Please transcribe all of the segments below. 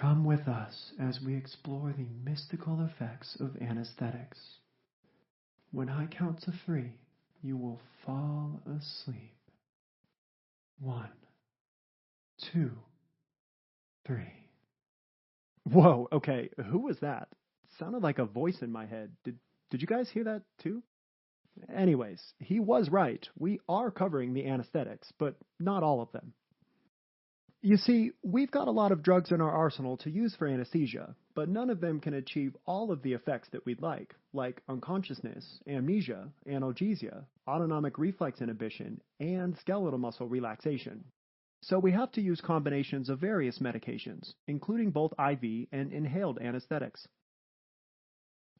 Come with us as we explore the mystical effects of anesthetics. When I count to 3, you will fall asleep. 1, 2, 3. Whoa, okay, who was that? Sounded like a voice in my head. Did you guys hear that too? Anyways, he was right. We are covering the anesthetics, but not all of them. You see, we've got a lot of drugs in our arsenal to use for anesthesia, but none of them can achieve all of the effects that we'd like unconsciousness, amnesia, analgesia, autonomic reflex inhibition, and skeletal muscle relaxation. So we have to use combinations of various medications, including both IV and inhaled anesthetics.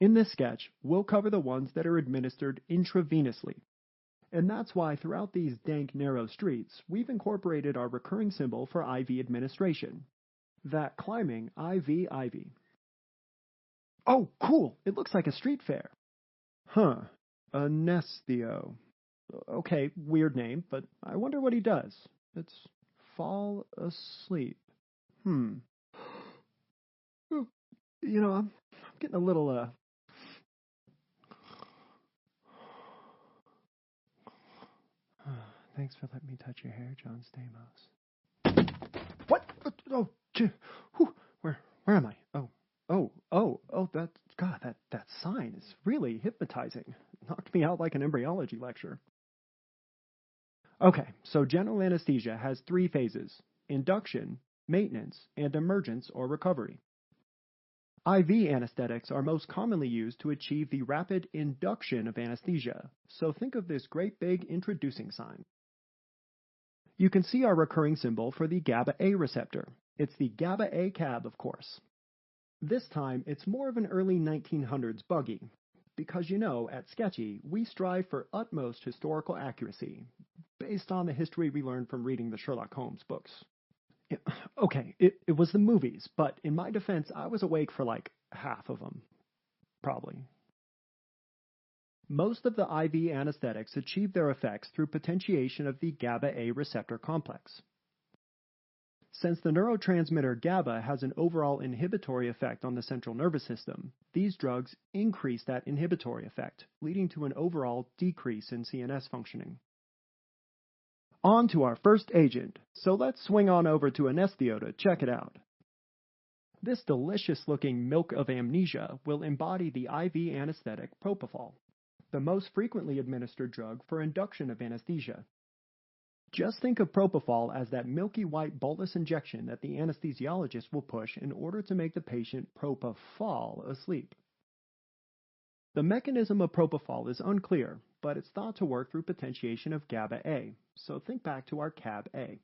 In this sketch, we'll cover the ones that are administered intravenously. And that's why throughout these dank, narrow streets, we've incorporated our recurring symbol for IV administration. That climbing IV. Oh, cool! It looks like a street fair. Huh. Anesthio. Okay, weird name, but I wonder what he does. It's fall asleep. You know, I'm getting a little, Thanks for letting me touch your hair, John Stamos. What? Oh, where am I? That sign is really hypnotizing. Knocked me out like an embryology lecture. Okay, so general anesthesia has 3 phases: induction, maintenance, and emergence or recovery. IV anesthetics are most commonly used to achieve the rapid induction of anesthesia, so think of this great big introducing sign. You can see our recurring symbol for the GABA-A receptor. It's the GABA-A cab, of course. This time, it's more of an early 1900s buggy, because at Sketchy, we strive for utmost historical accuracy, based on the history we learned from reading the Sherlock Holmes books. Okay, it was the movies, but in my defense, I was awake for like half of them. Probably. Most of the IV anesthetics achieve their effects through potentiation of the GABA-A receptor complex. Since the neurotransmitter GABA has an overall inhibitory effect on the central nervous system, these drugs increase that inhibitory effect, leading to an overall decrease in CNS functioning. On to our first agent, so let's swing on over to Anesthio to check it out. This delicious-looking milk of amnesia will embody the IV anesthetic propofol, the most frequently administered drug for induction of anesthesia. Just think of propofol as that milky white bolus injection that the anesthesiologist will push in order to make the patient propofol asleep. The mechanism of propofol is unclear, but it's thought to work through potentiation of GABA-A, so think back to our CAB-A.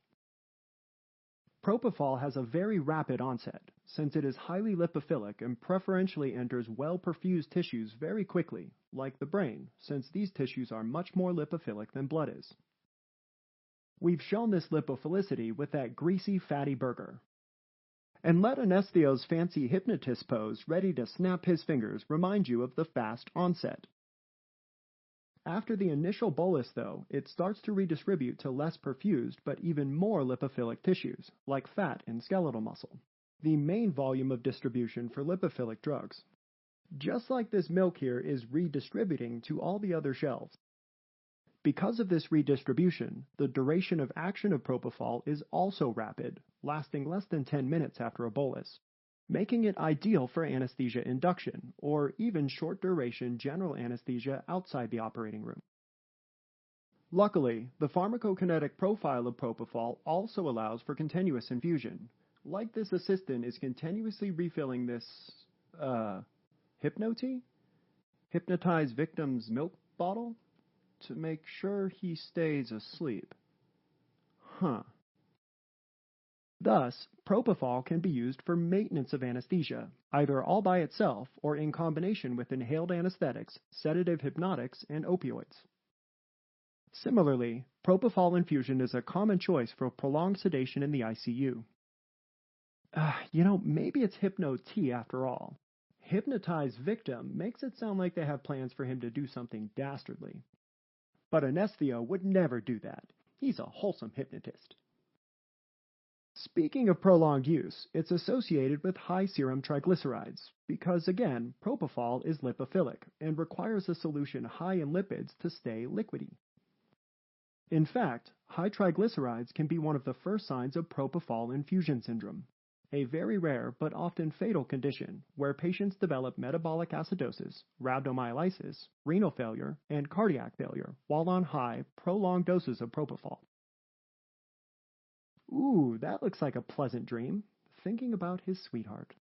Propofol has a very rapid onset, since it is highly lipophilic and preferentially enters well-perfused tissues very quickly, like the brain, since these tissues are much more lipophilic than blood is. We've shown this lipophilicity with that greasy, fatty burger. And let Anesthio's fancy hypnotist pose ready to snap his fingers remind you of the fast onset. After the initial bolus, though, it starts to redistribute to less perfused but even more lipophilic tissues, like fat and skeletal muscle, the main volume of distribution for lipophilic drugs. Just like this milk here is redistributing to all the other shelves. Because of this redistribution, the duration of action of propofol is also rapid, lasting less than 10 minutes after a bolus, making it ideal for anesthesia induction, or even short-duration general anesthesia outside the operating room. Luckily, the pharmacokinetic profile of propofol also allows for continuous infusion, like this assistant is continuously refilling this, hypnotized victim's milk bottle to make sure he stays asleep. Thus, propofol can be used for maintenance of anesthesia, either all by itself or in combination with inhaled anesthetics, sedative hypnotics, and opioids. Similarly, propofol infusion is a common choice for prolonged sedation in the ICU. Maybe it's Hypno-T after all. Hypnotized victim makes it sound like they have plans for him to do something dastardly. But Anesthio would never do that. He's a wholesome hypnotist. Speaking of prolonged use, it's associated with high serum triglycerides because, again, propofol is lipophilic and requires a solution high in lipids to stay liquidy. In fact, high triglycerides can be one of the first signs of propofol infusion syndrome, a very rare but often fatal condition where patients develop metabolic acidosis, rhabdomyolysis, renal failure, and cardiac failure while on high, prolonged doses of propofol. Ooh, that looks like a pleasant dream, thinking about his sweetheart.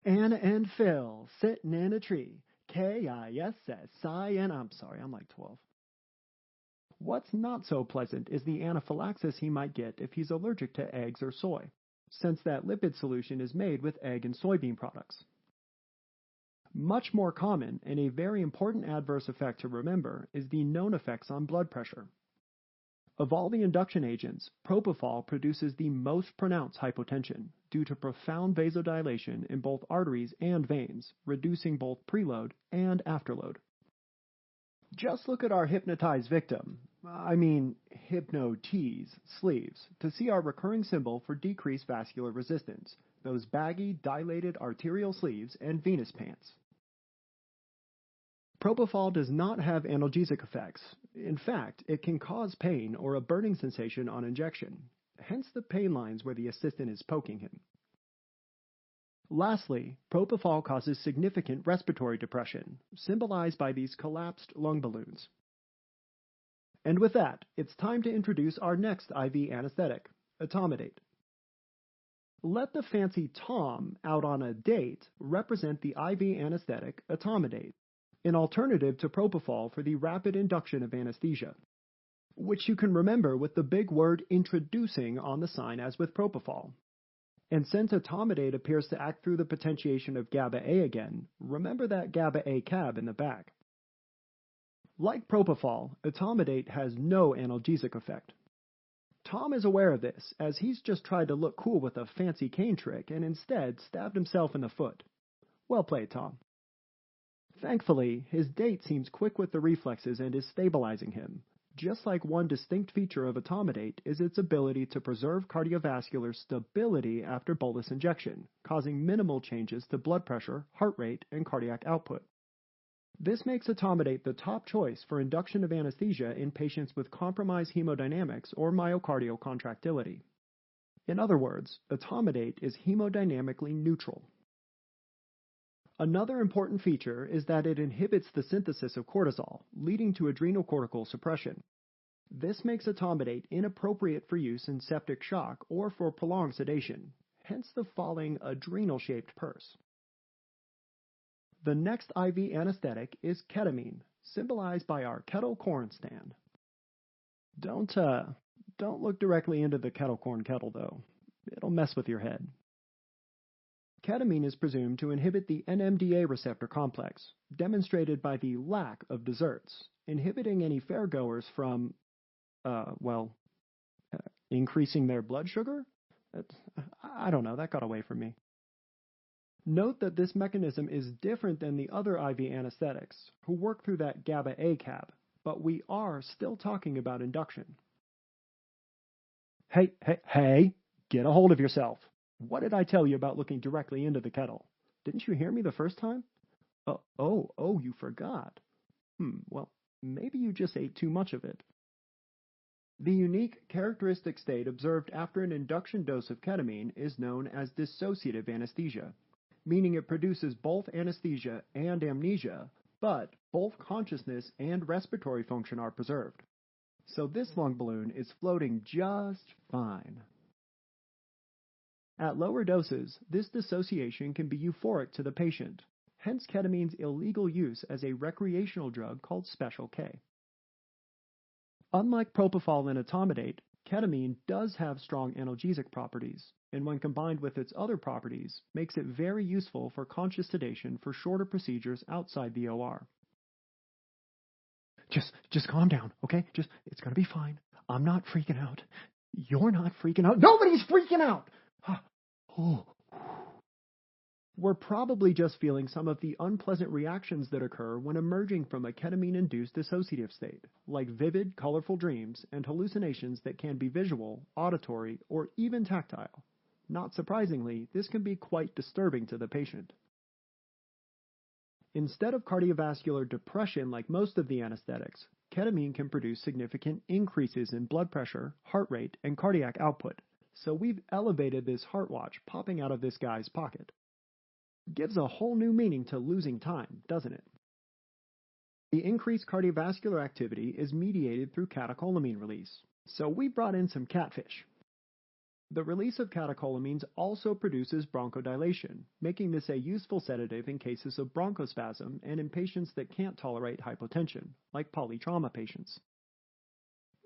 Anna and Phil, sitting in a tree. K-I-S-S-I-N. I'm sorry, I'm like 12. What's not so pleasant is the anaphylaxis he might get if he's allergic to eggs or soy, since that lipid solution is made with egg and soybean products. Much more common and a very important adverse effect to remember is the known effects on blood pressure. Of all the induction agents, propofol produces the most pronounced hypotension due to profound vasodilation in both arteries and veins, reducing both preload and afterload. Just look at our hypnotized victim, hypno-T's, sleeves, to see our recurring symbol for decreased vascular resistance, those baggy, dilated arterial sleeves and venous pants. Propofol does not have analgesic effects. In fact, it can cause pain or a burning sensation on injection, hence the pain lines where the assistant is poking him. Lastly, propofol causes significant respiratory depression, symbolized by these collapsed lung balloons. And with that, it's time to introduce our next IV anesthetic, etomidate. Let the fancy Tom out on a date represent the IV anesthetic etomidate, an alternative to propofol for the rapid induction of anesthesia, which you can remember with the big word introducing on the sign as with propofol. And since etomidate appears to act through the potentiation of GABA-A again, remember that GABA-A cab in the back. Like propofol, etomidate has no analgesic effect. Tom is aware of this, as he's just tried to look cool with a fancy cane trick and instead stabbed himself in the foot. Well played, Tom. Thankfully, his date seems quick with the reflexes and is stabilizing him, just like one distinct feature of etomidate is its ability to preserve cardiovascular stability after bolus injection, causing minimal changes to blood pressure, heart rate, and cardiac output. This makes etomidate the top choice for induction of anesthesia in patients with compromised hemodynamics or myocardial contractility. In other words, etomidate is hemodynamically neutral. Another important feature is that it inhibits the synthesis of cortisol, leading to adrenocortical suppression. This makes etomidate inappropriate for use in septic shock or for prolonged sedation, hence the falling adrenal-shaped purse. The next IV anesthetic is ketamine, symbolized by our kettle corn stand. Don't look directly into the kettle corn kettle, though. It'll mess with your head. Ketamine is presumed to inhibit the NMDA receptor complex, demonstrated by the lack of desserts, inhibiting any fairgoers from, increasing their blood sugar? I don't know, that got away from me. Note that this mechanism is different than the other IV anesthetics, who work through that GABA-A cab, but we are still talking about induction. Hey, get a hold of yourself. What did I tell you about looking directly into the kettle? Didn't you hear me the first time? Oh, you forgot. Well, maybe you just ate too much of it. The unique characteristic state observed after an induction dose of ketamine is known as dissociative anesthesia, meaning it produces both anesthesia and amnesia, but both consciousness and respiratory function are preserved. So this lung balloon is floating just fine. At lower doses, this dissociation can be euphoric to the patient, hence ketamine's illegal use as a recreational drug called Special K. Unlike propofol and etomidate, ketamine does have strong analgesic properties, and when combined with its other properties, makes it very useful for conscious sedation for shorter procedures outside the OR. Just calm down, okay? It's gonna be fine. I'm not freaking out. You're not freaking out. Nobody's freaking out! We're probably just feeling some of the unpleasant reactions that occur when emerging from a ketamine-induced dissociative state, like vivid, colorful dreams and hallucinations that can be visual, auditory, or even tactile. Not surprisingly, this can be quite disturbing to the patient. Instead of cardiovascular depression like most of the anesthetics, ketamine can produce significant increases in blood pressure, heart rate, and cardiac output, so we've elevated this heart watch popping out of this guy's pocket. Gives a whole new meaning to losing time, doesn't it? The increased cardiovascular activity is mediated through catecholamine release, so we brought in some catfish. The release of catecholamines also produces bronchodilation, making this a useful sedative in cases of bronchospasm and in patients that can't tolerate hypotension, like polytrauma patients.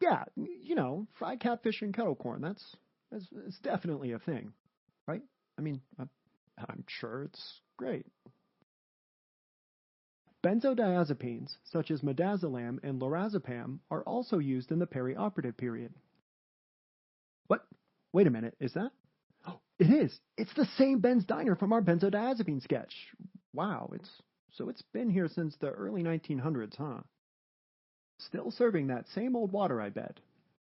Yeah, fried catfish and kettle corn, it's definitely a thing, right? I mean, I'm sure it's great. Benzodiazepines, such as midazolam and lorazepam, are also used in the perioperative period. What? Wait a minute, is that? Oh, it is! It's the same Ben's Diner from our benzodiazepine sketch. Wow, it's been here since the early 1900s, huh? Still serving that same old water, I bet.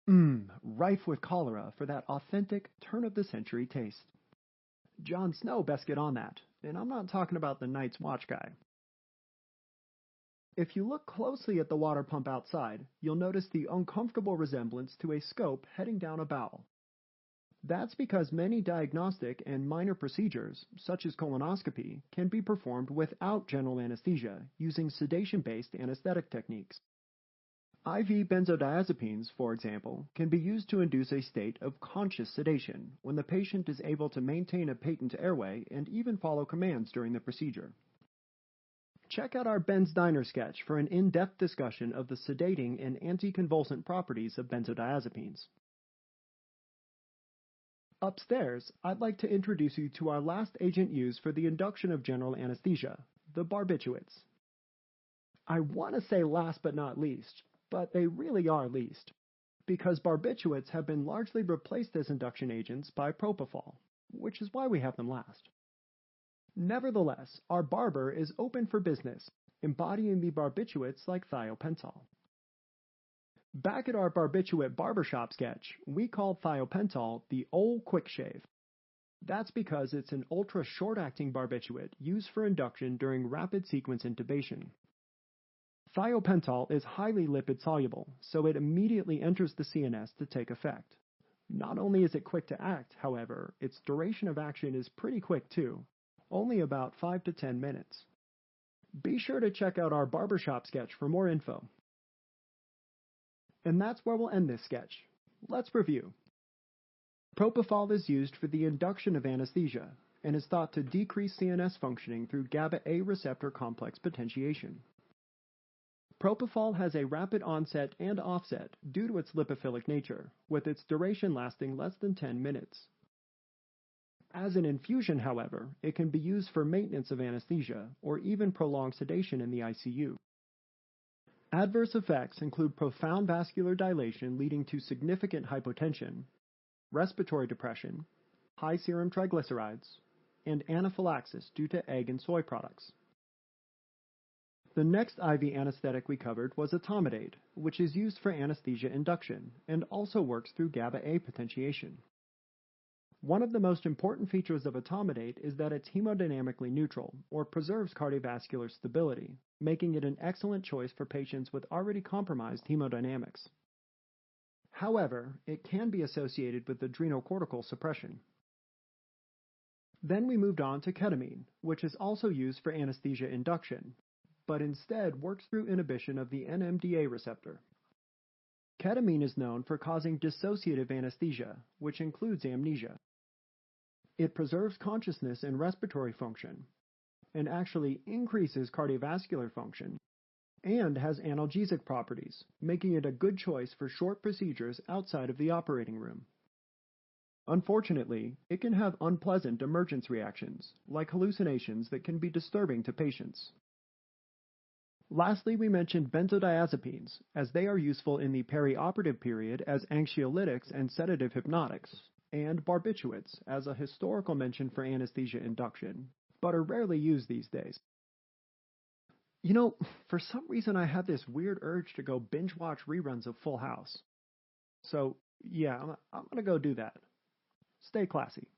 Rife with cholera for that authentic turn-of-the-century taste. Jon Snow best get on that, and I'm not talking about the Night's Watch guy. If you look closely at the water pump outside, you'll notice the uncomfortable resemblance to a scope heading down a bowel. That's because many diagnostic and minor procedures, such as colonoscopy, can be performed without general anesthesia using sedation-based anesthetic techniques. IV benzodiazepines, for example, can be used to induce a state of conscious sedation when the patient is able to maintain a patent airway and even follow commands during the procedure. Check out our Ben's Diner sketch for an in-depth discussion of the sedating and anticonvulsant properties of benzodiazepines. Upstairs, I'd like to introduce you to our last agent used for the induction of general anesthesia, the barbiturates. I want to say last but not least, but they really are least, because barbiturates have been largely replaced as induction agents by propofol, which is why we have them last. Nevertheless, our barber is open for business, embodying the barbiturates like thiopental. Back at our barbiturate barbershop sketch, we called thiopental the old quick shave. That's because it's an ultra-short-acting barbiturate used for induction during rapid sequence intubation. Thiopental is highly lipid-soluble, so it immediately enters the CNS to take effect. Not only is it quick to act, however, its duration of action is pretty quick too, only about 5 to 10 minutes. Be sure to check out our barbershop sketch for more info. And that's where we'll end this sketch. Let's review. Propofol is used for the induction of anesthesia and is thought to decrease CNS functioning through GABA-A receptor complex potentiation. Propofol has a rapid onset and offset due to its lipophilic nature, with its duration lasting less than 10 minutes. As an infusion, however, it can be used for maintenance of anesthesia or even prolonged sedation in the ICU. Adverse effects include profound vascular dilation leading to significant hypotension, respiratory depression, high serum triglycerides, and anaphylaxis due to egg and soy products. The next IV anesthetic we covered was etomidate, which is used for anesthesia induction and also works through GABA-A potentiation. One of the most important features of etomidate is that it's hemodynamically neutral, or preserves cardiovascular stability, making it an excellent choice for patients with already compromised hemodynamics. However, it can be associated with adrenocortical suppression. Then we moved on to ketamine, which is also used for anesthesia induction, but instead works through inhibition of the NMDA receptor. Ketamine is known for causing dissociative anesthesia, which includes amnesia. It preserves consciousness and respiratory function, and actually increases cardiovascular function, and has analgesic properties, making it a good choice for short procedures outside of the operating room. Unfortunately, it can have unpleasant emergence reactions, like hallucinations that can be disturbing to patients. Lastly, we mentioned benzodiazepines, as they are useful in the perioperative period as anxiolytics and sedative hypnotics, and barbiturates as a historical mention for anesthesia induction, but are rarely used these days. You know, for some reason I have this weird urge to go binge watch reruns of Full House. So, yeah, I'm gonna go do that. Stay classy.